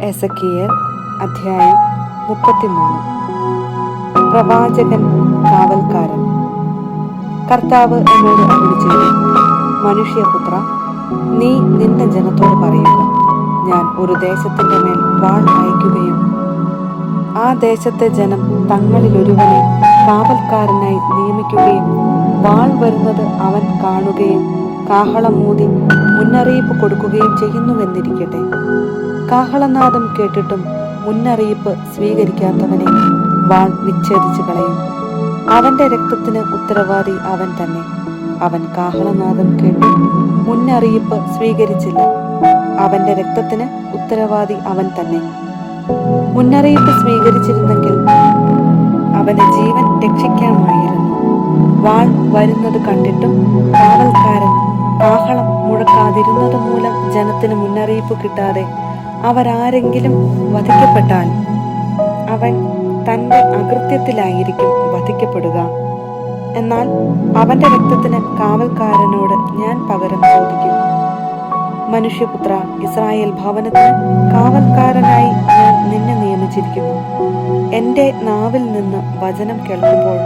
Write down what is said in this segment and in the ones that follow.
Ezekiel അധ്യായം 33. പ്രവാചകൻ കാവൽക്കാരൻ. കർത്താവ് എന്നോട് അരുളിച്ചെയ്തു, മനുഷ്യപുത്ര, നീ നിന്റെ ജനത്തോട് പറയുക, ഞാൻ ഒരു ദേശത്തിന്റെ മേൽ വാൾ അയക്കുകയും ആ ദേശത്തെ ജനം തങ്ങളിലൊരുവനെ കാവൽക്കാരനായി നിയമിക്കുകയും വാൾ വരുന്നത് അവൻ കാണുകയും കാഹളം മൂതി മുന്നറിയിപ്പ് കൊടുക്കുകയും ചെയ്യുന്നുവെന്നിരിക്കട്ടെ. കാഹളനാദം കേട്ടിട്ടും മുന്നറിയിപ്പ് സ്വീകരിക്കാത്തവനെ വാൾ വിച്ഛേദിച്ചു കളയും. അവന്റെ രക്തത്തിന് ഉത്തരവാദി അവൻ തന്നെ. അവൻ കാഹളനാദം കേട്ടു മുന്നറിയിപ്പ് സ്വീകരിച്ചില്ല. അവന്റെ രക്തത്തിന് ഉത്തരവാദി അവൻ തന്നെ. മുന്നറിയിപ്പ് സ്വീകരിച്ചിരുന്നെങ്കിൽ അവന് ജീവൻ രക്ഷിക്കാമായിരുന്നു. വാൾ വരുന്നത് കണ്ടിട്ടും കാവൽക്കാരൻ കാഹളം മുഴക്കാതിരുന്നത് മൂലം ജനത്തിന് മുന്നറിയിപ്പ് കിട്ടാതെ അവരാരെങ്കിലും വധിക്കപ്പെട്ടാൽ അവൻ തന്റെ അകൃത്യത്തിലായിരിക്കും വധിക്കപ്പെടുക. എന്നാൽ അവന്റെ രക്തത്തിന് കാവൽക്കാരനോട് ഞാൻ പകരം ചോദിക്കും. മനുഷ്യപുത്ര, ഇസ്രായേൽ ഭവനത്തിന് കാവൽക്കാരനായി ഞാൻ നിന്നെ നിയമിച്ചിരിക്കുന്നു. എന്റെ നാവിൽ നിന്ന് വചനം കേൾക്കുമ്പോൾ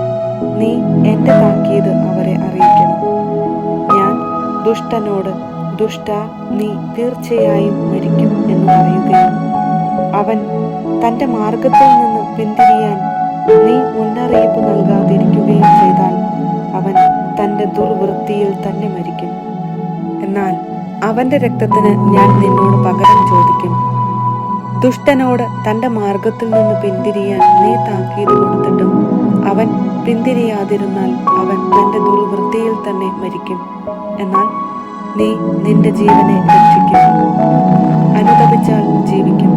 നീ എന്റെ താക്കീത് അവരെ അറിയിക്കണം. ഞാൻ ദുഷ്ടനോട്, ദുഷ്ട, നീ തീർച്ചയായും മരിക്കും എന്ന് പറയുകയും അവൻ തന്റെ മാർഗത്തിൽ നിന്ന് പിന്തിരിയാൻ നീ മുന്നറിയിപ്പ് നൽകാതിരിക്കുകയും ചെയ്താൽ അവൻ തന്റെ ദുർവൃത്തിയിൽ തന്നെ മരിക്കും. എന്നാൽ അവന്റെ രക്തത്തിന് ഞാൻ നിന്നോട് പകരം ചോദിക്കും. ദുഷ്ടനോട് തന്റെ മാർഗത്തിൽ നിന്ന് പിന്തിരിയാൻ നീ താക്കീത് കൊടുത്തിട്ടും അവൻ പിന്തിരിയാതിരുന്നാൽ അവൻ തന്റെ ദുർവൃത്തിയിൽ തന്നെ മരിക്കും. എന്നാൽ നീ നിന്റെ ജീവനെ രക്ഷിക്കും, അനുതപിച്ചാൽ ജീവിക്കും.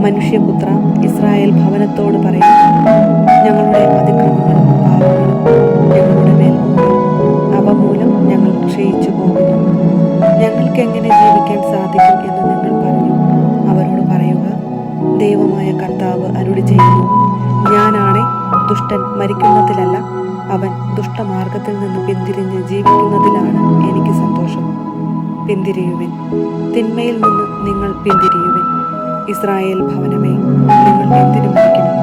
മനുഷ്യപുത്ര, ഇസ്രായേൽ ഭവനത്തോട് പറയും, ഞങ്ങളുടെ അതിക്രമങ്ങളും പാപങ്ങളും ഞങ്ങളുടെ മേൽ ഉണ്ട്. അവ മൂലം ഞങ്ങൾ ക്ഷയിച്ചു പോകുന്നു. ഞങ്ങൾക്ക് എങ്ങനെ ജീവിക്കാൻ സാധിക്കും എന്ന് നിങ്ങൾ പറഞ്ഞു. അവരോട് പറയുക, ദൈവമായ കർത്താവ് അരുളി ചെയ്യുന്നു, ഞാനാണെ ദുഷ്ടൻ മരിക്കുന്നതിലല്ല, അവൻ ദുഷ്ടമാർഗത്തിൽ നിന്ന് പിന്തിരിഞ്ഞ് ജീവിക്കുന്നതിലാണ് എനിക്ക് സന്തോഷം. പിന്തിരിയുവിൻ, തിന്മയിൽ നിന്ന് നിങ്ങൾ പിന്തിരിയുവിൻ. ഇസ്രായേൽ ഭവനമേ, നിങ്ങൾ എന്തിനു മരിക്കണം?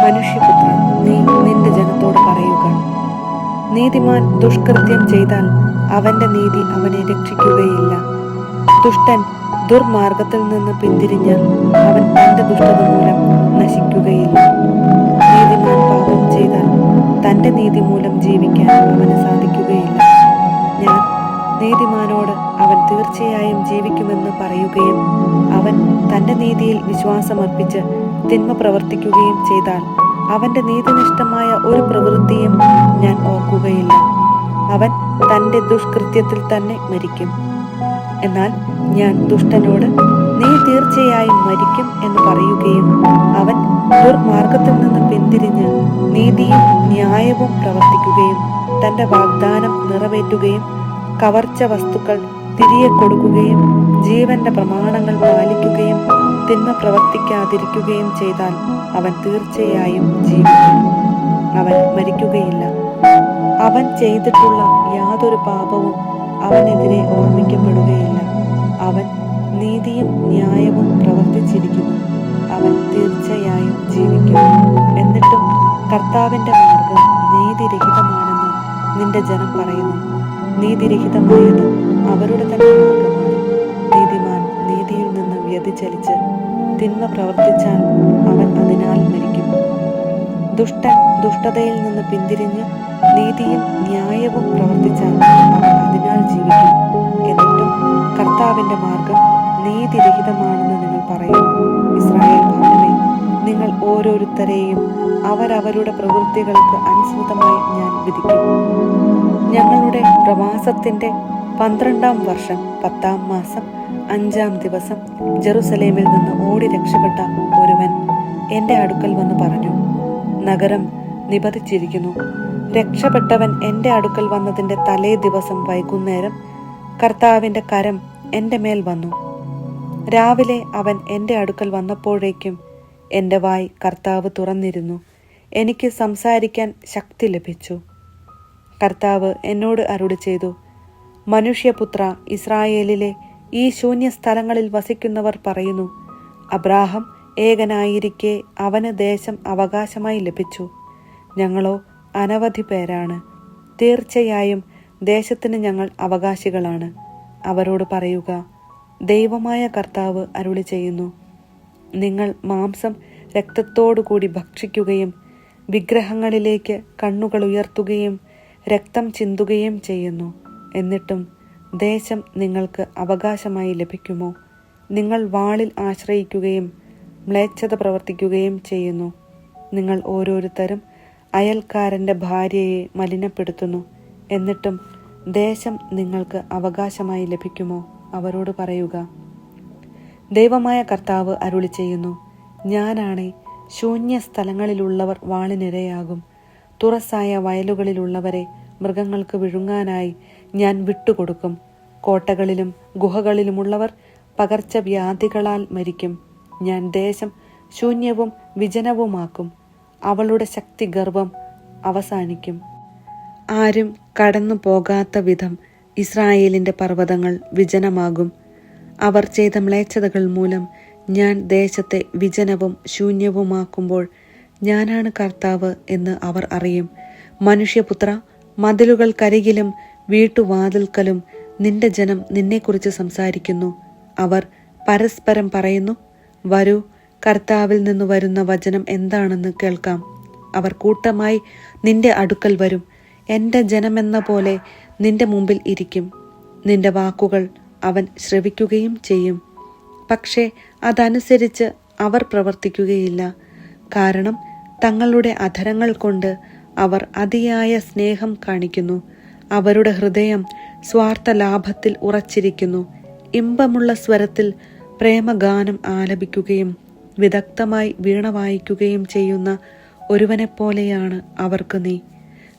മനുഷ്യപുത്ര, നീ നിന്റെ ജനത്തോട് പറയുക, നീതിമാൻ ദുഷ്കൃത്യം ചെയ്താൽ അവന്റെ നീതി അവനെ രക്ഷിക്കുകയില്ല. ദുഷ്ടൻ ദുർമാർഗത്തിൽ നിന്ന് പിന്തിരിഞ്ഞാൽ അവൻ തന്റെ ദുഷ്ടത മൂലം നശിക്കുകയില്ല. നീതിമാൻ പാപം ചെയ്താൽ തന്റെ നീതി മൂലം ജീവിക്കാൻ അവന് സാധിക്കുകയില്ല. ഞാൻ നീതിമാനോട് അവൻ തീർച്ചയായും ജീവിക്കുമെന്ന് പറയുകയും അവൻ തന്റെ നീതിയിൽ വിശ്വാസമർപ്പിച്ച് തിന്മ പ്രവർത്തിക്കുകയും ചെയ്താൽ അവന്റെ നീതിനിഷ്ഠമായ ഒരു പ്രവൃത്തിയും ഞാൻ ഓർക്കുകയില്ല. അവൻ തന്റെ ദുഷ്കൃത്യത്തിൽ തന്നെ മരിക്കും. എന്നാൽ ഞാൻ ദുഷ്ടനോട് നീ തീർച്ചയായും മരിക്കും എന്ന് പറയുകയും അവൻ ദുർമാർഗത്തിൽ നിന്ന് പിന്തിരിഞ്ഞ് നീതിയും ന്യായവും പ്രവർത്തിക്കുകയും തന്റെ വാഗ്ദാനം നിറവേറ്റുകയും കവർച്ച വസ്തുക്കൾ തിരികെ കൊടുക്കുകയും ജീവന്റെ പ്രമാണങ്ങൾ പാലിക്കുകയും തിന്മ പ്രവർത്തിക്കാതിരിക്കുകയും ചെയ്താൽ അവൻ തീർച്ചയായും ജീവിക്കും, അവൻ മരിക്കുകയില്ല. അവൻ ചെയ്തിട്ടുള്ള യാതൊരു പാപവും അവനെതിരെ ഓർമ്മിക്കപ്പെടുകയില്ല. അവൻ നീതിയും ന്യായവും പ്രവർത്തിച്ചിരിക്കുന്നു, അവൻ തീർച്ചയായും ജീവിക്കും. എന്നിട്ടും കർത്താവിന്റെ മാർഗം നീതിരഹിതമാണെന്ന് നിന്റെ ജനം പറയുന്നു. നീതിരഹിതമായത് അവരുടെ തന്നെ മാർഗമാണ്. നീതിമാൻ നീതിയിൽ നിന്ന് വ്യതിചലിച്ച് തിന്മ പ്രവർത്തിച്ചാൽ അവൻ അതിനാൽ മരിക്കും. ദുഷ്ടൻ ദുഷ്ടതയിൽ നിന്ന് പിന്തിരിഞ്ഞ് നീതിയും ന്യായവും പ്രവർത്തിച്ചാൽ അവൻ അതിനാൽ ജീവിക്കും. എന്നിട്ടും കർത്താവിന്റെ മാർഗം നീതിരഹിതമാണെന്ന് നിങ്ങൾ പറയുന്നു. ഇസ്രായേൽ ഭവനമേ, നിങ്ങൾ ഓരോരുത്തരെയും അവരവരുടെ പ്രവൃത്തികൾക്ക് അനുസൃതമായി ഞാൻ വിധിക്കും. ഞങ്ങളുടെ പ്രവാസത്തിന്റെ 12-ാം വർഷം 10-ാം മാസം 5-ാം ദിവസം ജെറുസലേമിൽ നിന്ന് ഓടി രക്ഷപ്പെട്ട ഒരുവൻ എന്റെ അടുക്കൽ വന്ന് പറഞ്ഞു, നഗരം നിബന്ധിച്ചിരിക്കുന്നു. രക്ഷപ്പെട്ടവൻ എന്റെ അടുക്കൽ വന്നതിന്റെ തലേ ദിവസം വൈകുന്നേരം കർത്താവിന്റെ കരം എന്റെ മേൽ വന്നു. രാവിലെ അവൻ എന്റെ അടുക്കൽ വന്നപ്പോഴേക്കും എന്റെ വായ് കർത്താവ് തുറന്നിരുന്നു. എനിക്ക് സംസാരിക്കാൻ ശക്തി ലഭിച്ചു. കർത്താവ് എന്നോട് അരുളി ചെയ്തു, മനുഷ്യപുത്ര, ഇസ്രായേലിലെ ഈ ശൂന്യ സ്ഥലങ്ങളിൽ വസിക്കുന്നവർ പറയുന്നു, അബ്രാഹാം ഏകനായിരിക്കെ അവന് ദേശം അവകാശമായി ലഭിച്ചു. ഞങ്ങളോ അനവധി പേരാണ്. തീർച്ചയായും ദേശത്തിന് ഞങ്ങൾ അവകാശികളാണ്. അവരോട് പറയുക, ദൈവമായ കർത്താവ് അരുളി ചെയ്യുന്നു, നിങ്ങൾ മാംസം രക്തത്തോടുകൂടി ഭക്ഷിക്കുകയും വിഗ്രഹങ്ങളിലേക്ക് കണ്ണുകൾ ഉയർത്തുകയും രക്തം ചിന്തുകയും ചെയ്യുന്നു. എന്നിട്ടും ദേശം നിങ്ങൾക്ക് അവകാശമായി ലഭിക്കുമോ? നിങ്ങൾ വാളിൽ ആശ്രയിക്കുകയും മ്ലേച്ഛത പ്രവർത്തിക്കുകയും ചെയ്യുന്നു. നിങ്ങൾ ഓരോരുത്തരും അയൽക്കാരൻ്റെ ഭാര്യയെ മലിനപ്പെടുത്തുന്നു. എന്നിട്ടും ദേശം നിങ്ങൾക്ക് അവകാശമായി ലഭിക്കുമോ? അവരോട് പറയുക, ദൈവമായ കർത്താവ് അരുളി ചെയ്യുന്നു, ഞാനാണേ ശൂന്യ സ്ഥലങ്ങളിലുള്ളവർ വാളിനിരയാകും. തുറസായ വയലുകളിലുള്ളവരെ മൃഗങ്ങൾക്ക് വിഴുങ്ങാനായി ഞാൻ വിട്ടുകൊടുക്കും. കോട്ടകളിലും ഗുഹകളിലുമുള്ളവർ പകർച്ചവ്യാധികളാൽ മരിക്കും. ഞാൻ ദേശം ശൂന്യവും വിജനവുമാക്കും. അവളുടെ ശക്തി ഗർവം അവസാനിക്കും. ആരും കടന്നു പോകാത്ത വിധം ഇസ്രായേലിൻ്റെ പർവ്വതങ്ങൾ വിജനമാകും. അവർ ചെയ്ത മ്ലേച്ഛതകൾ മൂലം ഞാൻ ദേശത്തെ വിജനവും ശൂന്യവുമാക്കുമ്പോൾ ഞാനാണ് കർത്താവ് എന്ന് അവർ അറിയും. മനുഷ്യപുത്ര, മതിലുകൾക്കരികിലും വീട്ടുവാതിൽക്കലും നിന്റെ ജനം നിന്നെക്കുറിച്ച് സംസാരിക്കുന്നു. അവർ പരസ്പരം പറയുന്നു, വരൂ, കർത്താവിൽ നിന്ന് വരുന്ന വചനം എന്താണെന്ന് കേൾക്കാം. അവർ കൂട്ടമായി നിന്റെ അടുക്കൽ വരും. എൻ്റെ ജനമെന്ന പോലെ നിന്റെ മുമ്പിൽ ഇരിക്കും. നിന്റെ വാക്കുകൾ അവൻ ശ്രവിക്കുകയും ചെയ്യും. പക്ഷേ അതനുസരിച്ച് അവർ പ്രവർത്തിക്കുകയില്ല. കാരണം തങ്ങളുടെ അധരങ്ങൾ കൊണ്ട് അവർ അതിയായ സ്നേഹം കാണിക്കുന്നു. അവരുടെ ഹൃദയം സ്വാർത്ഥ ലാഭത്തിൽ ഉറച്ചിരിക്കുന്നു. ഇമ്പമുള്ള സ്വരത്തിൽ പ്രേമഗാനം ആലപിക്കുകയും വിദഗ്ധമായി വീണ വായിക്കുകയും ചെയ്യുന്ന ഒരുവനെപ്പോലെയാണ് അവർക്ക് നീ.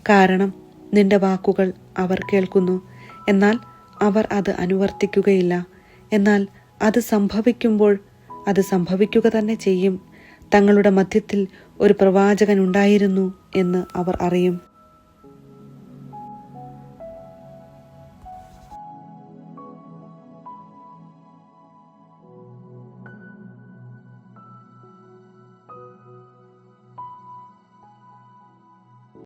കാരണം നിന്റെ വാക്കുകൾ അവർ കേൾക്കുന്നു, എന്നാൽ അവർ അത് അനുവർത്തിക്കുകയില്ല. എന്നാൽ അത് സംഭവിക്കുമ്പോൾ അത് സംഭവിക്കുക തന്നെ ചെയ്യും. തങ്ങളുടെ മധ്യത്തിൽ ഒരു പ്രവാചകൻ ഉണ്ടായിരുന്നു എന്ന് അവർ അറിയും.